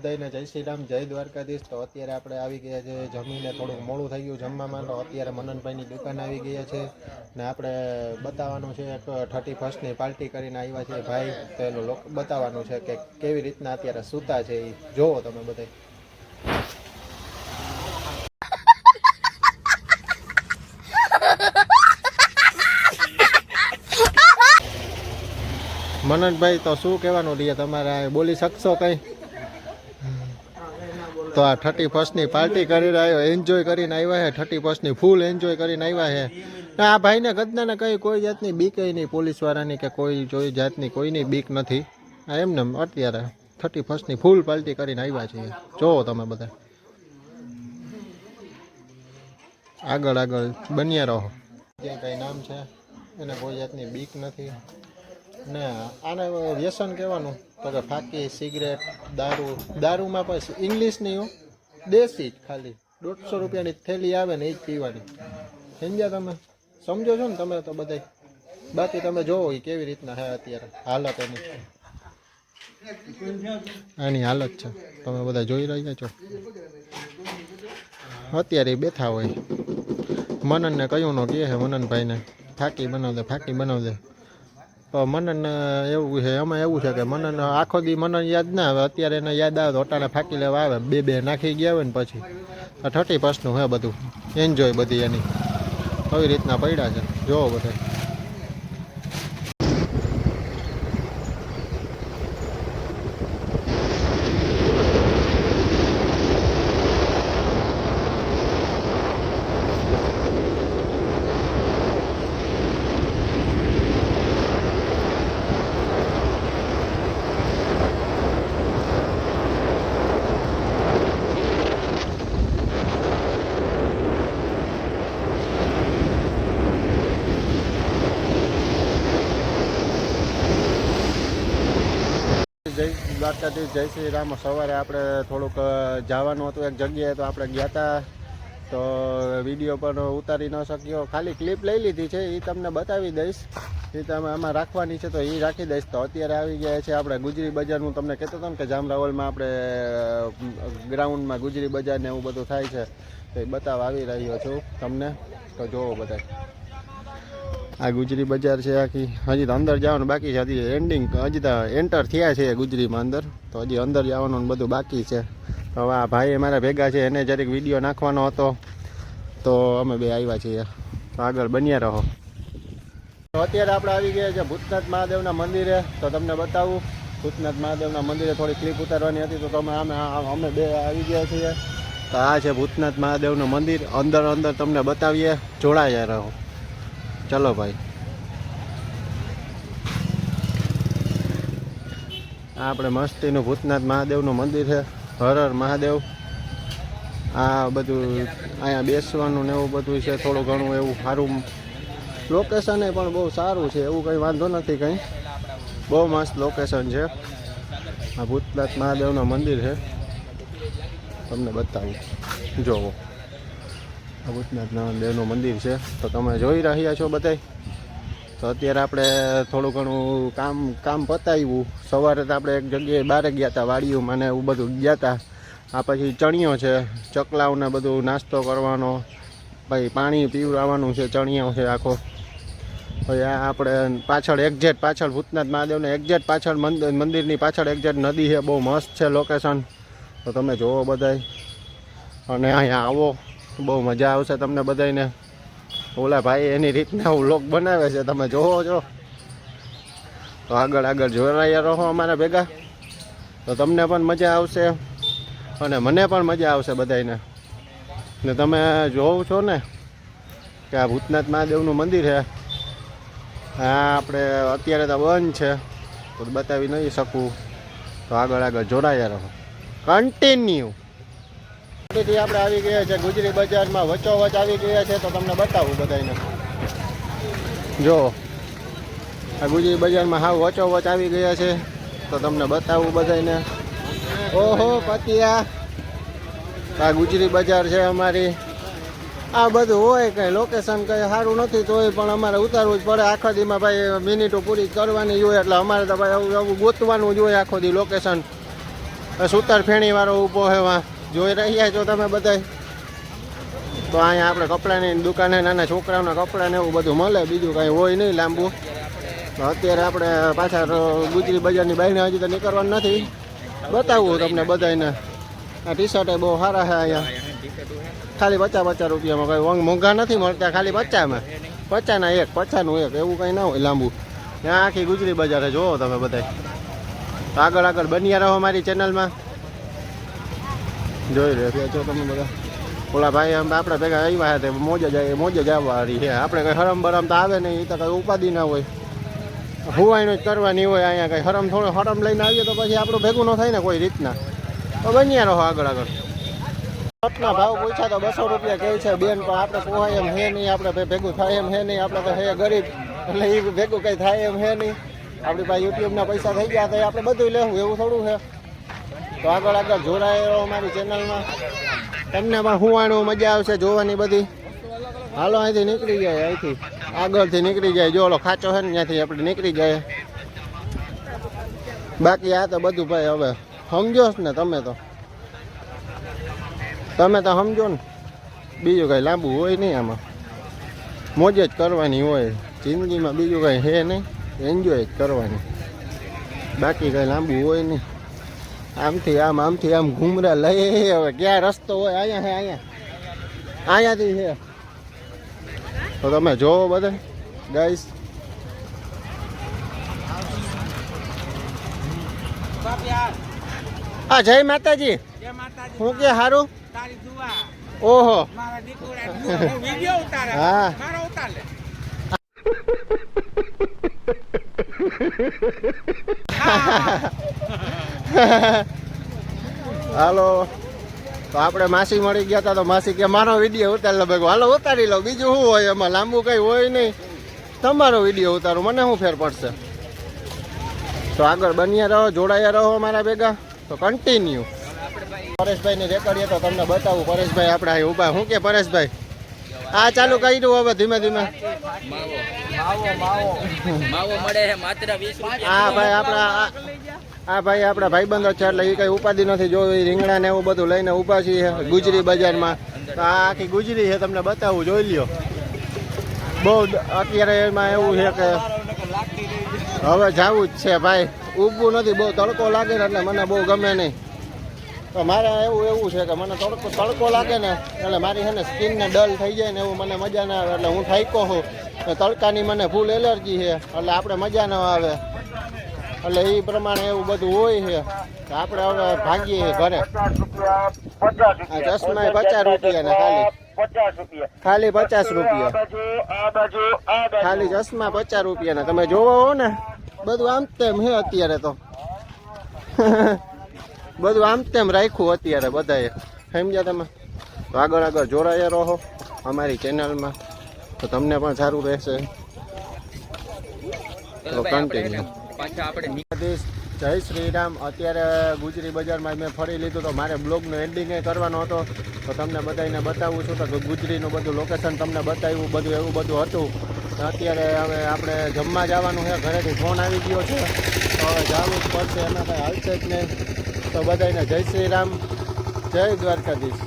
બધાને જય શ્રી રામ, જય દ્વારકાધીશ। તો અત્યારે આપણે આવી ગયા છે જમીને, થોડુંક મોડું થઈ ગયું જમવામાં। તો અત્યારે મનનભાઈની દુકાન આવી ગયા છે ને આપણે બતાવવાનું છે એક 31st પાર્ટી કરીને આવ્યા છે ભાઈ। તો એનું બતાવવાનું છે કે કેવી રીતના અત્યારે સૂતા છે એ જોવો તમે બધા। મનનભાઈ તો શું કહેવાનું રહે તમારે, બોલી શકશો કંઈ? તો આ 31st પાર્ટી કરીને આવ્યો, એન્જોય કરીને આવ્યા છે। 31st ફૂલ એન્જોય કરીને આવ્યા છે। આ ભાઈને ગદનાને કંઈ કોઈ જાતની બીક નહીં, પોલીસવાળાની કે કોઈ જાતની કોઈની બીક નથી। આ એમને અત્યારે 31st ફૂલ પાર્ટી કરીને આવ્યા છીએ, જોવો તમે બધા। આગળ આગળ બન્યા રહો। જે કંઈ નામ છે એને કોઈ જાતની બીક નથી ને। આને વ્યસન કહેવાનું તો કે ફાકી, સિગરેટ, દારૂમાં પણ ઇંગ્લિશ નહીં હો, દેશી જ, ખાલી 150 રૂપિયાની થેલી આવે ને એ જ પીવાની। સમજ્યા તમે? સમજો છો ને તમે તો બધા? બાકી તમે જોવો એ કેવી રીતના છે અત્યારે હાલત એની, આની હાલત છે તમે બધા જોઈ રહ્યા છો। અત્યારે બેઠા હોય, મનનને કયું નો કહે છે મનનભાઈને ફાકી બનાવ દે, ફાકી બનાવ દે। તો મનન એવું છે, એમાં એવું છે કે મનન આખો દી મનન યાદ ના આવે, અત્યારે એને યાદ આવે તો અટાણે ફાકી લેવા આવે। બે નાખી ગયા હોય ને પછી 31નું હે બધું એન્જોય બધી એની આવી રીતના પડ્યા છે, જોવો બધા। જય દ્વારકાધીશ, જય શ્રી રામ। સવારે આપણે થોડુંક જવાનું હતું એક જગ્યાએ, તો આપણે ગયા હતા તો વિડીયો પણ ઉતારી ન શક્યો, ખાલી ક્લિપ લઈ લીધી છે, એ તમને બતાવી દઈશ। એ તમે આમાં રાખવાની છે તો એ રાખી દઈશ। તો અત્યારે આવી ગયા છે આપણે ગુજરી બજારનું, તમને કહેતો હતો ને કે જામરાવલમાં આપણે ગ્રાઉન્ડમાં ગુજરી બજાર ને એવું બધું થાય છે, તો એ બતાવવા આવી રહ્યો છું તમને। તો જોવો બધા, આ ગુજરી બજાર છે આખી। હજી તો અંદર જવાનું બાકી છે, હજી એન્ડિંગ, હજી તો એન્ટર થયા છે ગુજરીમાં અંદર, તો હજી અંદર જવાનું બધું બાકી છે। હવે આ ભાઈ અમારા ભેગા છે, એને જરીક વિડીયો નાખવાનો હતો તો અમે બે આવ્યા છીએ, તો આગળ બન્યા રહો। તો અત્યારે આપણે આવી ગયા છે ભૂતનાથ મહાદેવના મંદિરે, તો તમને બતાવું ભૂતનાથ મહાદેવના મંદિરે થોડી ક્લિપ ઉતારવાની હતી, તો તમે અમે બે આવી ગયા છીએ। તો આ છે ભૂતનાથ મહાદેવનું મંદિર, અંદર તમને બતાવીએ, જોડાયા રહો। ચલો ભાઈ, આ આપણે મસ્તીનું ભૂતનાથ મહાદેવનું મંદિર છે, હર હર મહાદેવ। આ બધું અહીંયા બેસવાનું ને એવું બધું છે, થોડું ઘણું એવું સારું લોકેશન એ પણ બહુ સારું છે, એવું કંઈ વાંધો નથી કંઈ, બહુ મસ્ત લોકેશન છે। આ ભૂતનાથ મહાદેવનું મંદિર છે, તમને બતાવું, જોવો આ ભૂતનાથ મહાદેવનું મંદિર છે, તો તમે જોઈ રહ્યા છો બધાય। તો અત્યારે આપણે થોડું ઘણું કામ પતાવ્યું, સવારે તો આપણે એક જગ્યાએ બહાર ગયા હતા વાડીઓમાં ને એવું બધું ગયા હતા। આ પછી ચણિયો છે, ચકલાઓને બધું નાસ્તો કરવાનો, પછી પાણી પીવડાવવાનું છે, ચણિયો છે આખો। પછી આ આપણે પાછળ ભૂતનાથ મહાદેવને એક્ઝેક્ટ પાછળ મંદિરની પાછળ એક્ઝેક્ટ નદી છે, બહુ મસ્ત છે લોકેશન, તો તમે જોવો બધાય અને અહીંયા આવો, બહુ મજા આવશે તમને બધાને। ઓલા ભાઈ એની રીતના વ્લોગ બનાવે છે, તમે જોવો છો, તો આગળ જોડાયા રહો અમારા ભેગા, તો તમને પણ મજા આવશે અને મને પણ મજા આવશે બધાને। ને તમે જોવો છો ને કે આ ભૂતનાથ મહાદેવનું મંદિર છે, હા આપણે અત્યારે તો બંધ છે તો બતાવી નહીં શકું, તો આગળ જોડાયા રહો, કન્ટિન્યુ। થી આપણે આવી ગયા છે ગુજરી બજારમાં, વચ્ચોવચ આવી ગયા છે, તો તમને બતાવું બધાને, જો આ ગુજરી બજારમાં હાવ વચ્ચોવચ આવી ગયા છે, તો તમને બતાવું બધાને। ઓહો પતિયા, આ ગુજરી બજાર છે અમારી। આ બધું હોય કંઈ લોકેશન કંઈ સારું નથી તોય પણ અમારે ઉતારવું જ પડે, આખા દીમાં ભાઈ મિનિટો પૂરી કરવાની જ હોય, એટલે અમારે તો ભાઈ આવું ગોતવાનું જ હોય આખો દી લોકેશન। સૂતર ફેણી વાળો ઊભો છે વાં જોઈ રહ્યા છો તમે બધા. તો અહીંયા આપણે કપડાની દુકાને નાના છોકરાઓના કપડાં ને એવું બધું મળે, બીજું કાંઈ હોય નહીં લાંબુ. તો અત્યારે આપણે પાછા ગુજરી બજારની બહારને હજી તો નીકળવાનું નથી, બતાવવું તમને બધાને. આ ટી શર્ટ બહુ સારા છે અહીંયા, ખાલી 50 રૂપિયામાં, કંઈ મોંઘા નથી મળતા, ખાલી 50માં, 50ના એક, 50નું એક, એવું કંઈ ના હોય લાંબુ. ત્યાં આખી ગુજરી બજાર જોવો તમે બધા. આગળ આગળ બન્યા રહો મારી ચેનલમાં, જોઈ રહ્યા છો તમે બધા. ઓલા ભાઈ આપણે ભેગા આવ્યા હતા, મોજ જ આવવાની છે. આપણે કંઈ હરમ બરમ તો આવે નહીં, એ તો કંઈ ઉપાધિ ના હોય, હુવાઈનું જ કરવાની હોય. અહીંયા કંઈ હરમ લઈને આવીએ તો પછી આપણું ભેગું ન થાય ને કોઈ રીતના. તો બન્યા રહો આગળ આગળ. શર્ટના ભાવ પૂછ્યા તો 200 રૂપિયા કહે છે બેન, પણ આપણે પોહાય એમ હે નહીં, આપણે ભેગું થાય એમ હે નહીં, આપણે તો હે ગરીબ, એટલે એ ભેગું કંઈ થાય એમ હે નહીં. આપણી પાસે યુટ્યુબના પૈસા થઈ ગયા તો આપણે બધું લેવું, એવું થોડું છે. તો આગળ આગળ જોડાયેલો અમારી ચેનલમાં, તમને પણ હુવાણું મજા આવશે જોવાની બધી. હાલો અહીંથી નીકળી જાય, અહીંથી આગળથી નીકળી જાય. જો ઓલો ખાચો છે ને ત્યાંથી આપણે નીકળી જાય. બાકી આ તો બધું ભાઈ હવે સમજો ને તમે તો સમજો ને. બીજું કંઈ લાંબુ હોય નહીં આમાં, મોજ જ કરવાની હોય જિંદગીમાં, બીજું કંઈ હે નહીં, એન્જોય જ કરવાની. બાકી કંઈ લાંબુ હોય નહીં. આમથી આમ ઘૂમરા લઈ. હવે ક્યાં રસ્તો હોય? અહીંયા છે, અહીંયાથી છે. તો તમે જોવો બધા ગાઈસ. હા, જય માતાજી. હું કે હારું? ઓહો, હા. હાલો, તો આપણે માસી મળી ગયા હતા, તો માસી કે મારો વિડીયો ઉતારી લો. ભેગો હાલો ઉતારી લો, બીજું શું હોય એમાં, લાંબુ કંઈ હોય નહીં. તમારો વિડીયો ઉતારું, મને શું ફેર પડશે. તો આગળ બન્યા રહો, જોડાયા રહો મારા ભેગા. તો કન્ટિન્યુ. પરેશભાઈની રેકડીએ તો તમને બતાવું. પરેશભાઈ આપણે અહીં ઊભા. શું કે પરેશભાઈ? આ ચાલુ કરી દઉં હવે ધીમે ધીમે. હા ભાઈ, આપણા ભાઈબંધો છે, એટલે એ કઈ ઉપાધિ નથી. જો એ રીંગણા ને એવું બધું લઈને ઊભા છીએ ગુજરી બજારમાં. તો આ આખી ગુજરી છે, તમને બતાવું, જોઈ લ્યો. બહુ અત્યારે એમાં એવું છે કે હવે જવું જ છે ભાઈ, ઊભું નથી. બહુ તડકો લાગે ને એટલે મને બહુ ગમે નહીં. તો મારે એવું છે કે મને તડકો લાગે ને એટલે મારી છે ને સ્કિનને ડલ થઈ જાય ને એવું મને મજા ના આવે. એટલે હું થાક્યો છું, તડકાની મને ફૂલ એલર્જી છે, એટલે આપણે મજા ન આવે. એટલે એ પ્રમાણે એવું બધું હોય છે. આપણે હવે ભાગીએ ઘરે. ચશ્મા 50 રૂપિયા ખાલી 50 રૂપિયા, ખાલી ચશ્મા 50 રૂપિયાના. તમે જોવો હો ને, બધું આમ તેમ હે અત્યારે તો. બધું આમ તેમ રાખ્યું અત્યારે બધાએ, સમજ્યા તમે? તો આગળ આગળ જોડાયા રહો અમારી ચેનલમાં, તો તમને પણ સારું રહેશે. તો કન્ટિન્યુ. જય શ્રી રામ. અત્યારે ગુજરી બજારમાં મેં ફરી લીધું, તો મારે બ્લોગનો એન્ડિંગ કરવાનો હતો. તો તમને બધાને બતાવું છું તો ગુજરીનું બધું લોકેશન તમને બતાવ્યું, બધું એવું બધું હતું. અત્યારે હવે આપણે જમવા જવાનું છે, ઘરેથી ફોન આવી ગયો છે, તો હવે જવું જ પડશે, એમાં કાંઈ હાલશે જ નહીં. તો બધાને જય શ્રી રામ, જય દ્વારકાધીશ.